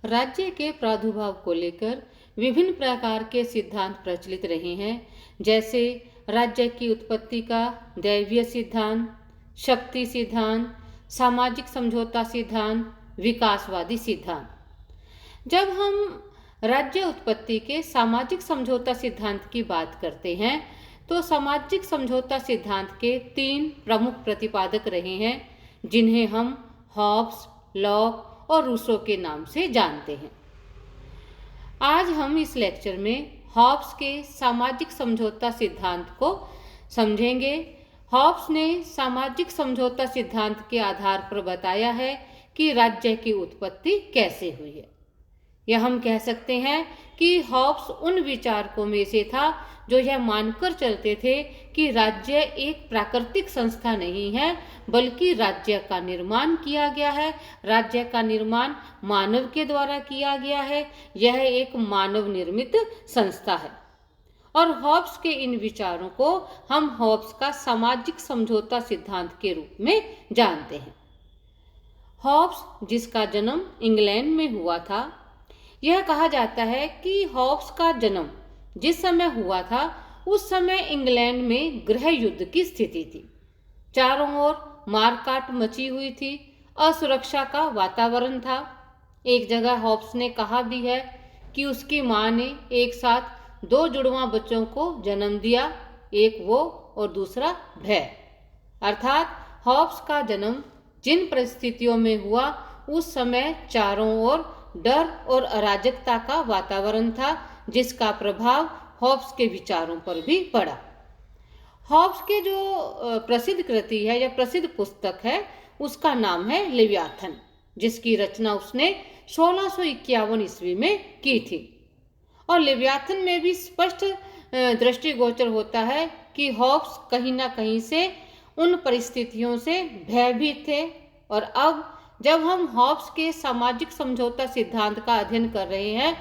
राज्य के प्रादुर्भाव को लेकर विभिन्न प्रकार के सिद्धांत प्रचलित रहे हैं, जैसे राज्य की उत्पत्ति का दैवीय सिद्धांत, शक्ति सिद्धांत, सामाजिक समझौता सिद्धांत, विकासवादी सिद्धांत। जब हम राज्य उत्पत्ति के सामाजिक समझौता सिद्धांत की बात करते हैं, तो सामाजिक समझौता सिद्धांत के 3 प्रमुख प्रतिपादक रहे हैं, जिन्हें हम हॉब्स, लॉक और रूसो के नाम से जानते हैं। आज हम इस लेक्चर में हॉब्स के सामाजिक समझौता सिद्धांत को समझेंगे। हॉब्स ने सामाजिक समझौता सिद्धांत के आधार पर बताया है कि राज्य की उत्पत्ति कैसे हुई है। यह हम कह सकते हैं कि हॉब्स उन विचारकों में से था जो यह मानकर चलते थे कि राज्य एक प्राकृतिक संस्था नहीं है, बल्कि राज्य का निर्माण किया गया है। राज्य का निर्माण मानव के द्वारा किया गया है। यह एक मानव निर्मित संस्था है। और हॉब्स के इन विचारों को हम हॉब्स का सामाजिक समझौता सिद्धांत के रूप में जानते हैं। हॉब्स, जिसका जन्म इंग्लैंड में हुआ था, यह कहा जाता है कि हॉब्स का जन्म जिस समय हुआ था, उस समय इंग्लैंड में गृह युद्ध की स्थिति थी। चारों ओर मारकाट मची हुई थी, असुरक्षा का वातावरण था। एक जगह हॉब्स ने कहा भी है कि उसकी माँ ने एक साथ 2 जुड़वां बच्चों को जन्म दिया, एक वो और दूसरा भय। अर्थात हॉब्स का जन्म जिन परिस्थितियों में हुआ, उस समय चारों ओर डर और अराजकता का वातावरण था, जिसका प्रभाव हॉब्स के विचारों पर भी पड़ा। हॉब्स के जो प्रसिद्ध कृति है या प्रसिद्ध पुस्तक है, उसका नाम है लेवियाथन, जिसकी रचना उसने 1651 ईस्वी में की थी। और लेवियाथन में भी स्पष्ट दृष्टिगोचर होता है कि हॉब्स कहीं ना कहीं से उन परिस्थितियों से भयभीत थे। और अब जब हम हॉब्स के सामाजिक समझौता सिद्धांत का अध्ययन कर रहे हैं,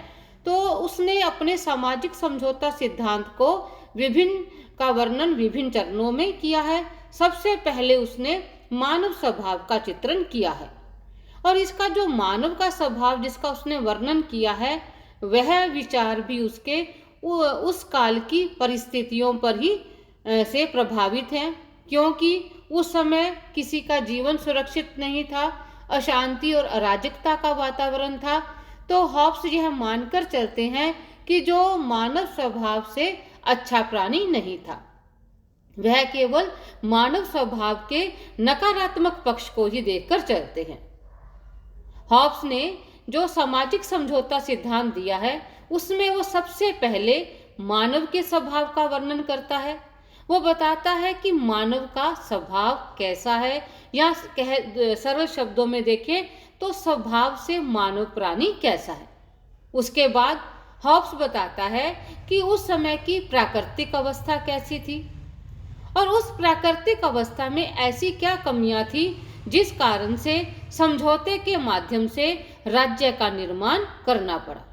तो उसने अपने सामाजिक समझौता सिद्धांत को का वर्णन विभिन्न चरणों में किया है। सबसे पहले उसने मानव स्वभाव का चित्रण किया है। और इसका जो मानव का स्वभाव जिसका उसने वर्णन किया है, वह विचार भी उसके उस काल की परिस्थितियों पर ही से प्रभावित हैं, क्योंकि उस समय किसी का जीवन सुरक्षित नहीं था, अशांति और अराजकता का वातावरण था। तो हॉब्स यह मानकर चलते हैं कि जो मानव स्वभाव से अच्छा प्राणी नहीं था, वह केवल मानव स्वभाव के नकारात्मक पक्ष को ही देखकर चलते हैं। हॉब्स ने जो सामाजिक समझौता सिद्धांत दिया है, उसमें वो सबसे पहले मानव के स्वभाव का वर्णन करता है। वो बताता है कि मानव का स्वभाव कैसा है, या सरल शब्दों में देखें तो स्वभाव से मानव प्राणी कैसा है। उसके बाद हॉब्स बताता है कि उस समय की प्राकृतिक अवस्था कैसी थी, और उस प्राकृतिक अवस्था में ऐसी क्या कमियां थी जिस कारण से समझौते के माध्यम से राज्य का निर्माण करना पड़ा,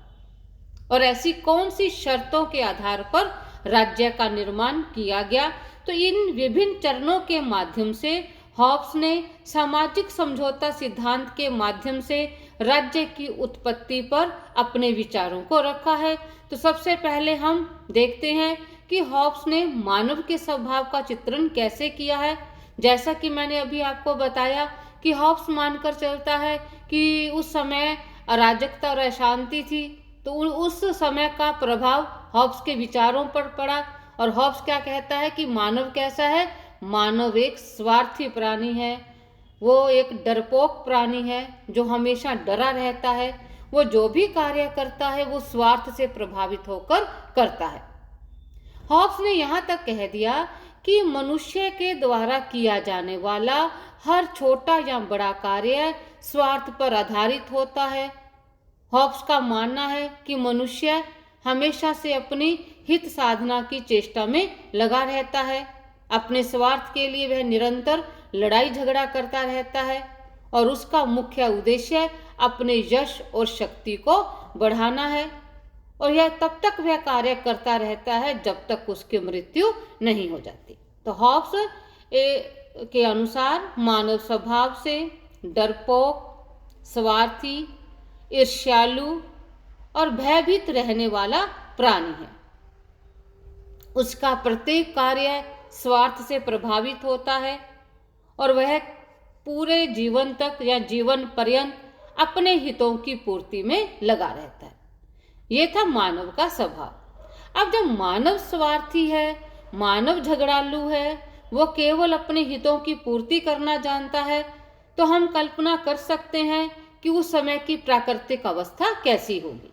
और ऐसी कौन सी शर्तों के आधार पर राज्य का निर्माण किया गया। तो इन विभिन्न चरणों के माध्यम से हॉब्स ने सामाजिक समझौता सिद्धांत के माध्यम से राज्य की उत्पत्ति पर अपने विचारों को रखा है। तो सबसे पहले हम देखते हैं कि हॉब्स ने मानव के स्वभाव का चित्रण कैसे किया है। जैसा कि मैंने अभी आपको बताया कि हॉब्स मानकर चलता है कि उस समय अराजकता और अशांति थी, तो उस समय का प्रभाव हॉब्स के विचारों पर पड़ा। और हॉब्स क्या कहता है कि मानव कैसा है? मानव एक स्वार्थी प्राणी है, वो एक डरपोक प्राणी है जो हमेशा डरा रहता है। वो जो भी कार्य करता है वो स्वार्थ से प्रभावित होकर करता है। हॉब्स ने यहाँ तक कह दिया कि मनुष्य के द्वारा किया जाने वाला हर छोटा या बड़ा कार्य स्वार्थ पर आधारित होता है। हॉब्स का मानना है कि मनुष्य हमेशा से अपनी हित साधना की चेष्टा में लगा रहता है। अपने स्वार्थ के लिए वह निरंतर लड़ाई झगड़ा करता रहता है, और उसका मुख्य उद्देश्य अपने यश और शक्ति को बढ़ाना है। और यह तब तक वह कार्य करता रहता है जब तक उसकी मृत्यु नहीं हो जाती। तो हॉब्स के अनुसार मानव स्वभाव से डरपोक, स्वार्थी ईर्ष्यालु और भयभीत रहने वाला प्राणी है। उसका प्रत्येक कार्य स्वार्थ से प्रभावित होता है और वह पूरे जीवन तक या जीवन पर्यंत अपने हितों की पूर्ति में लगा रहता है। ये था मानव का स्वभाव। अब जब मानव स्वार्थी है, मानव झगड़ालू है, वो केवल अपने हितों की पूर्ति करना जानता है, तो हम कल्पना कर सकते हैं कि उस समय की प्राकृतिक अवस्था कैसी होगी।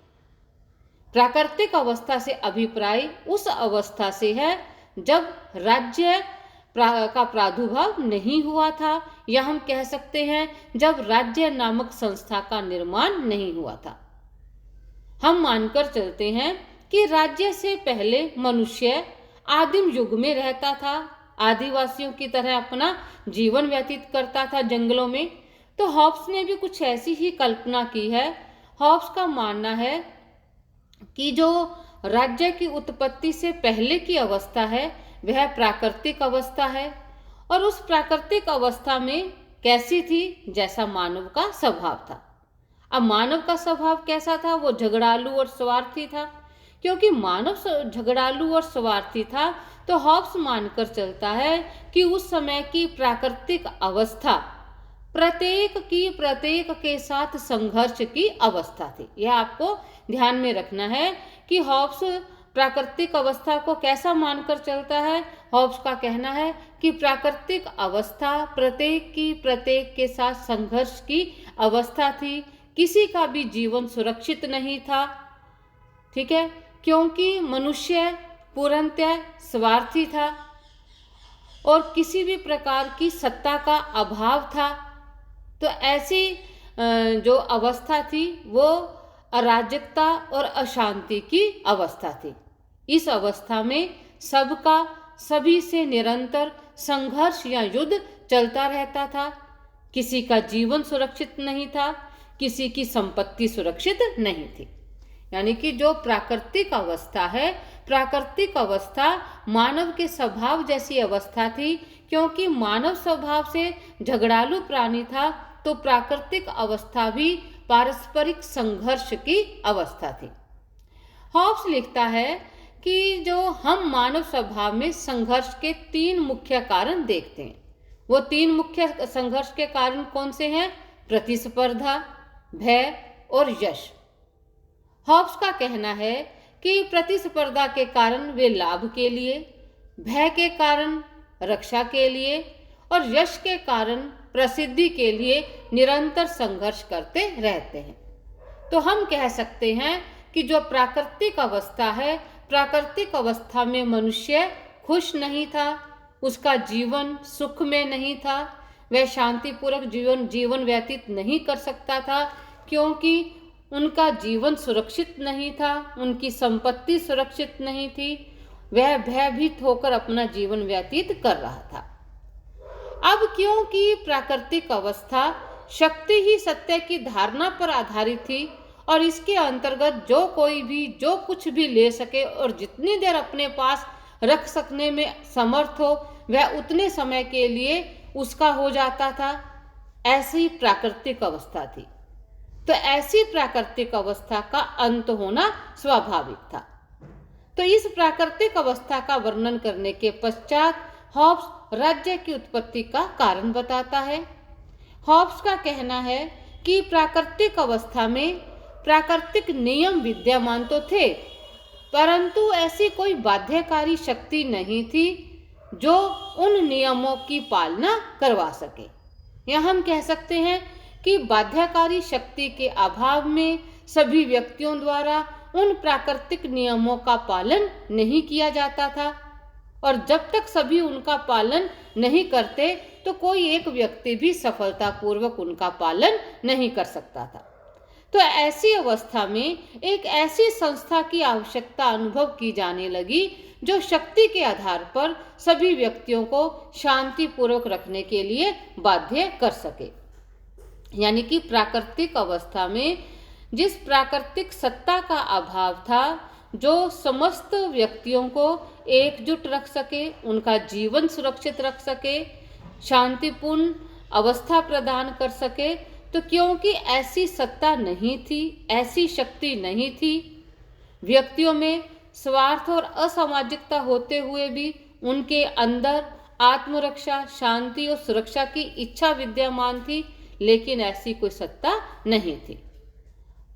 प्राकृतिक अवस्था से अभिप्राय उस अवस्था से है जब राज्य का प्रादुर्भाव नहीं हुआ था, या हम कह सकते हैं जब राज्य नामक संस्था का निर्माण नहीं हुआ था। हम मानकर चलते हैं कि राज्य से पहले मनुष्य आदिम युग में रहता था, आदिवासियों की तरह अपना जीवन व्यतीत करता था जंगलों में। तो हॉब्स ने भी कुछ ऐसी ही कल्पना की है। हॉब्स का मानना है कि जो राज्य की उत्पत्ति से पहले की अवस्था है वह प्राकृतिक अवस्था है, और उस प्राकृतिक अवस्था में कैसी थी, जैसा मानव का स्वभाव था। अब मानव का स्वभाव कैसा था? वो झगड़ालू और स्वार्थी था। क्योंकि मानव झगड़ालू और स्वार्थी था, तो हॉब्स मानकर चलता है कि उस समय की प्राकृतिक अवस्था प्रत्येक के साथ संघर्ष की अवस्था थी। यह आपको ध्यान में रखना है कि हॉब्स प्राकृतिक अवस्था को कैसा मानकर चलता है। हॉब्स का कहना है कि प्राकृतिक अवस्था प्रत्येक के साथ संघर्ष की अवस्था थी। किसी का भी जीवन सुरक्षित नहीं था, ठीक है, क्योंकि मनुष्य पूर्णतः स्वार्थी था और किसी भी प्रकार की सत्ता का अभाव था। तो ऐसी जो अवस्था थी वो अराजकता और अशांति की अवस्था थी। इस अवस्था में सबका सभी से निरंतर संघर्ष या युद्ध चलता रहता था। किसी का जीवन सुरक्षित नहीं था, किसी की संपत्ति सुरक्षित नहीं थी। यानी कि जो प्राकृतिक अवस्था है, प्राकृतिक अवस्था मानव के स्वभाव जैसी अवस्था थी। क्योंकि मानव स्वभाव से झगड़ालू प्राणी था, तो प्राकृतिक अवस्था भी पारस्परिक संघर्ष की अवस्था थी। हॉब्स लिखता है कि जो हम मानव स्वभाव में संघर्ष के 3 मुख्य कारण देखते हैं, वो 3 मुख्य संघर्ष के कारण कौन से हैं? प्रतिस्पर्धा, भय और यश। हॉब्स का कहना है कि प्रतिस्पर्धा के कारण वे लाभ के लिए, भय के कारण रक्षा के लिए और यश के कारण प्रसिद्धि के लिए निरंतर संघर्ष करते रहते हैं। तो हम कह सकते हैं कि जो प्राकृतिक अवस्था है, प्राकृतिक अवस्था में मनुष्य खुश नहीं था, उसका जीवन सुख में नहीं था, वह शांतिपूर्वक जीवन व्यतीत नहीं कर सकता था, क्योंकि उनका जीवन सुरक्षित नहीं था, उनकी संपत्ति सुरक्षित नहीं थी, वह भयभीत होकर अपना जीवन व्यतीत कर रहा था। अब क्योंकि प्राकृतिक अवस्था शक्ति ही सत्य की धारणा पर आधारित थी और इसके अंतर्गत जो कोई भी जो कुछ भी ले सके और जितनी देर अपने पास रख सकने में समर्थ हो वह उतने समय के लिए उसका हो जाता था, ऐसी प्राकृतिक अवस्था थी। तो ऐसी प्राकृतिक अवस्था का अंत होना स्वाभाविक था। तो इस प्राकृतिक अवस्था का वर्णन करने के पश्चात हॉब्स राज्य की उत्पत्ति का कारण बताता है। हॉब्स का कहना है कि प्राकृतिक अवस्था में प्राकृतिक नियम विद्यमान तो थे, परंतु ऐसी कोई बाध्यकारी शक्ति नहीं थी जो उन नियमों की पालना करवा सके। या हम कह सकते हैं कि बाध्यकारी शक्ति के अभाव में सभी व्यक्तियों द्वारा उन प्राकृतिक नियमों का पालन नहीं किया जाता था, और जब तक सभी उनका पालन नहीं करते तो कोई एक व्यक्ति भी सफलतापूर्वक उनका पालन नहीं कर सकता था। तो ऐसी अवस्था में एक ऐसी संस्था की आवश्यकता अनुभव की जाने लगी जो शक्ति के आधार पर सभी व्यक्तियों को शांतिपूर्वक रखने के लिए बाध्य कर सके। यानी कि प्राकृतिक अवस्था में जिस प्राकृतिक सत्ता का अभाव था जो समस्त व्यक्तियों को एकजुट रख सके, उनका जीवन सुरक्षित रख सके, शांतिपूर्ण अवस्था प्रदान कर सके, तो क्योंकि ऐसी सत्ता नहीं थी, ऐसी शक्ति नहीं थी, व्यक्तियों में स्वार्थ और असामाजिकता होते हुए भी उनके अंदर आत्मरक्षा, शांति और सुरक्षा की इच्छा विद्यमान थी, लेकिन ऐसी कोई सत्ता नहीं थी।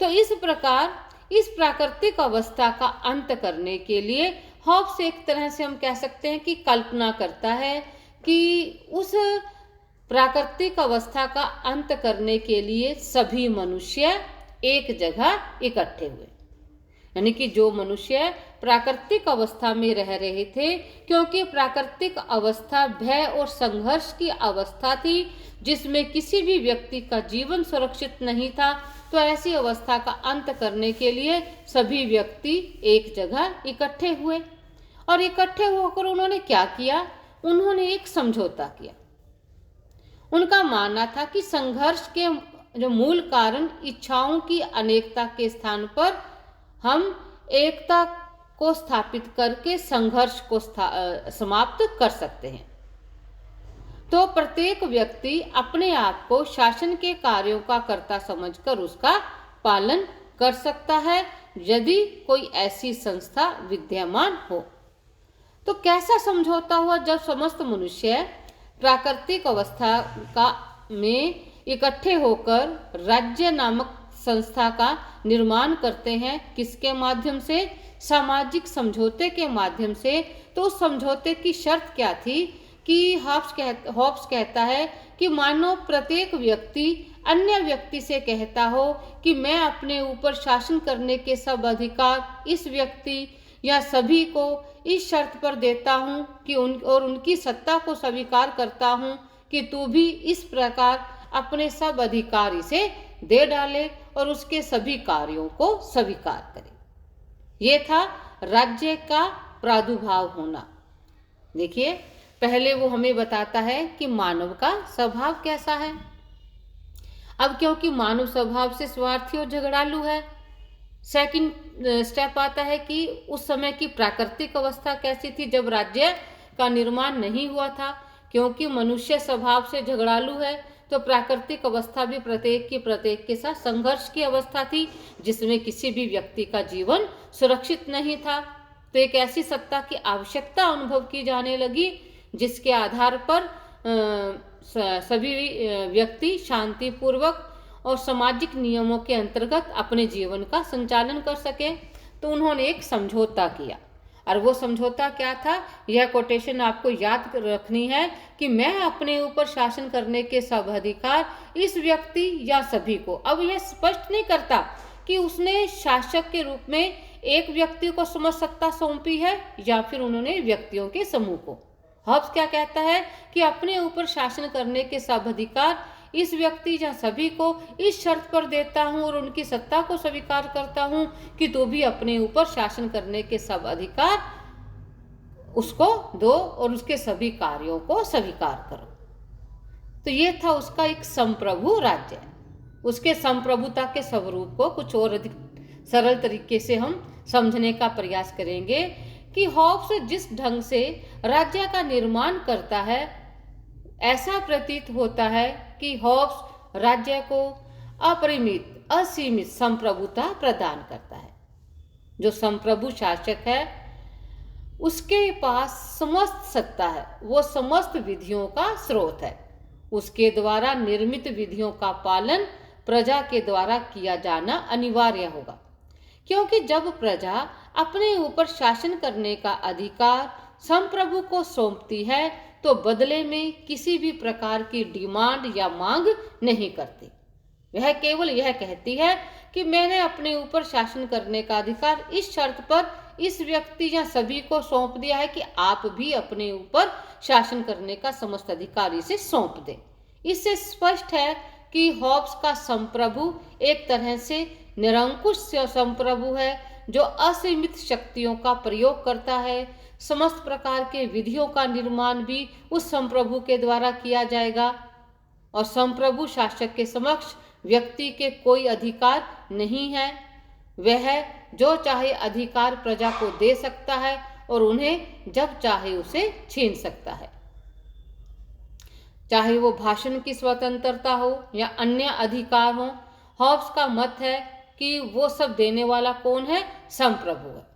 तो इस प्रकार इस प्राकृतिक अवस्था का अंत करने के लिए हॉब्स एक तरह से हम कह सकते हैं कि कल्पना करता है कि उस प्राकृतिक अवस्था का अंत करने के लिए सभी मनुष्य एक जगह इकट्ठे हुए। यानी कि जो मनुष्य प्राकृतिक अवस्था में रह रहे थे, क्योंकि प्राकृतिक अवस्था भय और संघर्ष की अवस्था थी जिसमें किसी भी व्यक्ति का जीवन सुरक्षित नहीं था, तो ऐसी अवस्था का अंत करने के लिए सभी व्यक्ति एक जगह इकट्ठे हुए। और इकट्ठे होकर उन्होंने क्या किया? उन्होंने एक समझौता किया। उनका मानना था कि संघर्ष के जो मूल कारण इच्छाओं की अनेकता के स्थान पर हम एकता को स्थापित करके संघर्ष को समाप्त कर सकते हैं। तो प्रत्येक व्यक्ति अपने आप को शासन के कार्यों का कर्ता समझकर उसका पालन कर सकता है, यदि कोई ऐसी संस्था विद्यमान हो। तो कैसा समझौता हुआ? जब समस्त मनुष्य प्राकृतिक अवस्था का में इकट्ठे होकर राज्य नामक संस्था का निर्माण करते हैं। किसके माध्यम से? सामाजिक समझौते के माध्यम से। तो उस समझौते की शर्त क्या थी कि हॉब्स कहता है कि मानो प्रत्येक व्यक्ति अन्य व्यक्ति से कहता हो कि मैं अपने ऊपर शासन करने के सब अधिकार इस व्यक्ति या सभी को इस शर्त पर देता हूँ कि उनकी सत्ता को स्वीकार करता हूँ कि तू भी इस प्रकार अपने सब अधिकार इसे दे डाले और उसके सभी कार्यों को स्वीकार करे। ये था राज्य का प्रादुर्भाव होना। देखिए, पहले वो हमें बताता है कि मानव का स्वभाव कैसा है। अब क्योंकि मानव स्वभाव से स्वार्थी और झगड़ालू है, सेकंड स्टेप आता है कि उस समय की प्राकृतिक अवस्था कैसी थी जब राज्य का निर्माण नहीं हुआ था। क्योंकि मनुष्य स्वभाव से झगड़ालू है, तो प्राकृतिक अवस्था भी प्रत्येक के साथ संघर्ष की अवस्था थी, जिसमें किसी भी व्यक्ति का जीवन सुरक्षित नहीं था। तो एक ऐसी सत्ता की आवश्यकता अनुभव की जाने लगी जिसके आधार पर सभी व्यक्ति शांतिपूर्वक और सामाजिक नियमों के अंतर्गत अपने जीवन का संचालन कर सके। तो उन्होंने एक समझौता किया, और वो समझौता क्या था? यह कोटेशन आपको याद रखनी है कि मैं अपने ऊपर शासन करने के सब अधिकार इस व्यक्ति या सभी को। अब यह स्पष्ट नहीं करता कि उसने शासक के रूप में एक व्यक्ति को समस्त सत्ता सौंपी है या फिर उन्होंने व्यक्तियों के समूह को। हॉब्स क्या कहता है कि अपने ऊपर शासन करने के सब अधिकार इस व्यक्ति या सभी को इस शर्त पर देता हूं और उनकी सत्ता को स्वीकार करता हूं कि तू भी अपने ऊपर शासन करने के सब अधिकार उसको दो और उसके सभी कार्यों को स्वीकार करो। तो ये था उसका एक संप्रभु राज्य। उसके संप्रभुता के स्वरूप को कुछ और अधिक सरल तरीके से हम समझने का प्रयास करेंगे कि हॉब्स जिस ढंग से राज्य का निर्माण करता है, ऐसा प्रतीत होता है कि हॉब्स राज्य को अपरिमित, असीमित संप्रभुता प्रदान करता है। जो संप्रभु शासक है उसके पास समस्त सत्ता है, वो समस्त विधियों का स्रोत है। उसके द्वारा निर्मित विधियों का पालन प्रजा के द्वारा किया जाना अनिवार्य होगा, क्योंकि जब प्रजा अपने ऊपर शासन करने का अधिकार संप्रभु को सौंपती है तो बदले में किसी भी प्रकार की डिमांड या मांग नहीं करती। वह केवल यह कहती है कि मैंने अपने ऊपर शासन करने का अधिकार इस शर्त पर इस व्यक्ति या सभी को सौंप दिया है कि आप भी अपने ऊपर शासन करने का समस्त अधिकार इसे सौंप दें। इससे स्पष्ट है कि हॉब्स का संप्रभु एक तरह से निरंकुश संप्रभु है, जो असीमित शक्तियों का प्रयोग करता है। समस्त प्रकार के विधियों का निर्माण भी उस संप्रभु के द्वारा किया जाएगा, और संप्रभु शासक के समक्ष व्यक्ति के कोई अधिकार नहीं है। वह जो चाहे अधिकार प्रजा को दे सकता है और उन्हें जब चाहे उसे छीन सकता है। चाहे वो भाषण की स्वतंत्रता हो या अन्य अधिकार हो। हॉब्स का मत है कि वो सब देने वाला कौन है? संप्रभु है।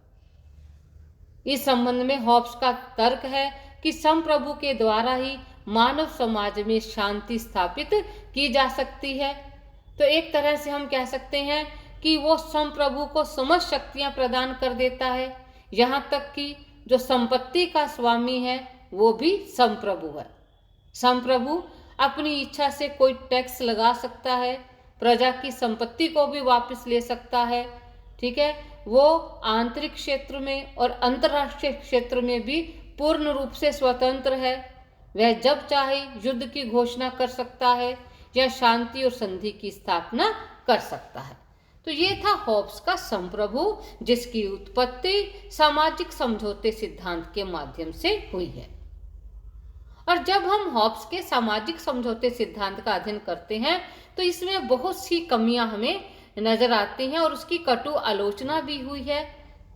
इस संबंध में हॉब्स का तर्क है कि संप्रभु के द्वारा ही मानव समाज में शांति स्थापित की जा सकती है। तो एक तरह से हम कह सकते हैं कि वो संप्रभु को समस्त शक्तियां प्रदान कर देता है, यहाँ तक कि जो संपत्ति का स्वामी है वो भी संप्रभु है। संप्रभु अपनी इच्छा से कोई टैक्स लगा सकता है, प्रजा की संपत्ति को भी वापस ले सकता है। ठीक है, वो आंतरिक क्षेत्र में और अंतर्राष्ट्रीय क्षेत्र में भी पूर्ण रूप से स्वतंत्र है। वह जब चाहे युद्ध की घोषणा कर सकता है या शांति और संधि की स्थापना कर सकता है। तो ये था हॉब्स का संप्रभु, जिसकी उत्पत्ति सामाजिक समझौते सिद्धांत के माध्यम से हुई है। और जब हम हॉब्स के सामाजिक समझौते सिद्धांत का अध्ययन करते हैं तो इसमें बहुत सी कमियां हमें नजर आती हैं और उसकी कटु आलोचना भी हुई है।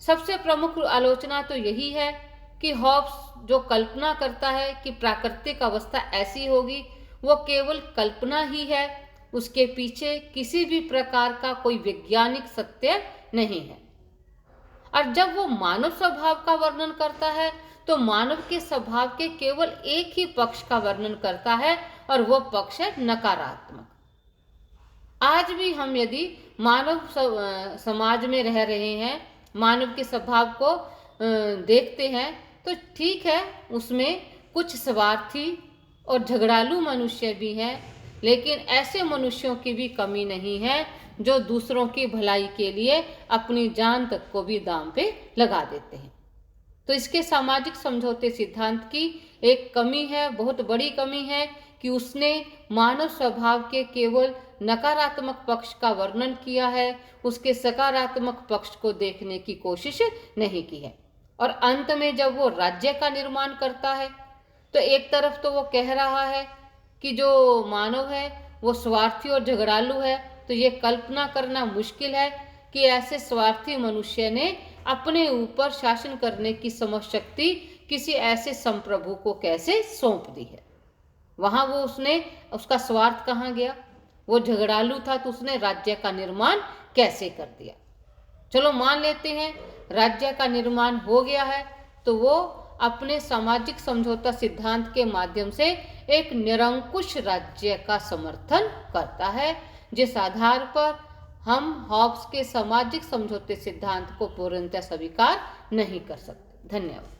सबसे प्रमुख आलोचना तो यही है कि हॉब्स जो कल्पना करता है कि प्राकृतिक अवस्था ऐसी होगी, वो केवल कल्पना ही है, उसके पीछे किसी भी प्रकार का कोई वैज्ञानिक सत्य नहीं है। और जब वो मानव स्वभाव का वर्णन करता है तो मानव के स्वभाव के केवल एक ही पक्ष का वर्णन करता है और वो पक्ष है नकारात्मक। आज भी हम यदि मानव समाज में रह रहे हैं, मानव के स्वभाव को देखते हैं तो ठीक है, उसमें कुछ स्वार्थी और झगड़ालू मनुष्य भी हैं, लेकिन ऐसे मनुष्यों की भी कमी नहीं है जो दूसरों की भलाई के लिए अपनी जान तक को भी दांव पे लगा देते हैं। तो इसके सामाजिक समझौते सिद्धांत की एक कमी है, बहुत बड़ी कमी है, कि उसने मानव स्वभाव के केवल नकारात्मक पक्ष का वर्णन किया है, उसके सकारात्मक पक्ष को देखने की कोशिश नहीं की है। और अंत में जब वो राज्य का निर्माण करता है तो एक तरफ तो वो कह रहा है कि जो मानव है वो स्वार्थी और झगड़ालू है, तो ये कल्पना करना मुश्किल है कि ऐसे स्वार्थी मनुष्य ने अपने ऊपर शासन करने की समझ शक्ति किसी ऐसे संप्रभु को कैसे सौंप दी है। वहां वो उसका स्वार्थ कहाँ गया? वो झगड़ालू था तो उसने राज्य का निर्माण कैसे कर दिया? चलो मान लेते हैं राज्य का निर्माण हो गया है, तो वो अपने सामाजिक समझौता सिद्धांत के माध्यम से एक निरंकुश राज्य का समर्थन करता है, जिस आधार पर हम हॉब्स के सामाजिक समझौते सिद्धांत को पूर्णतः स्वीकार नहीं कर सकते। धन्यवाद।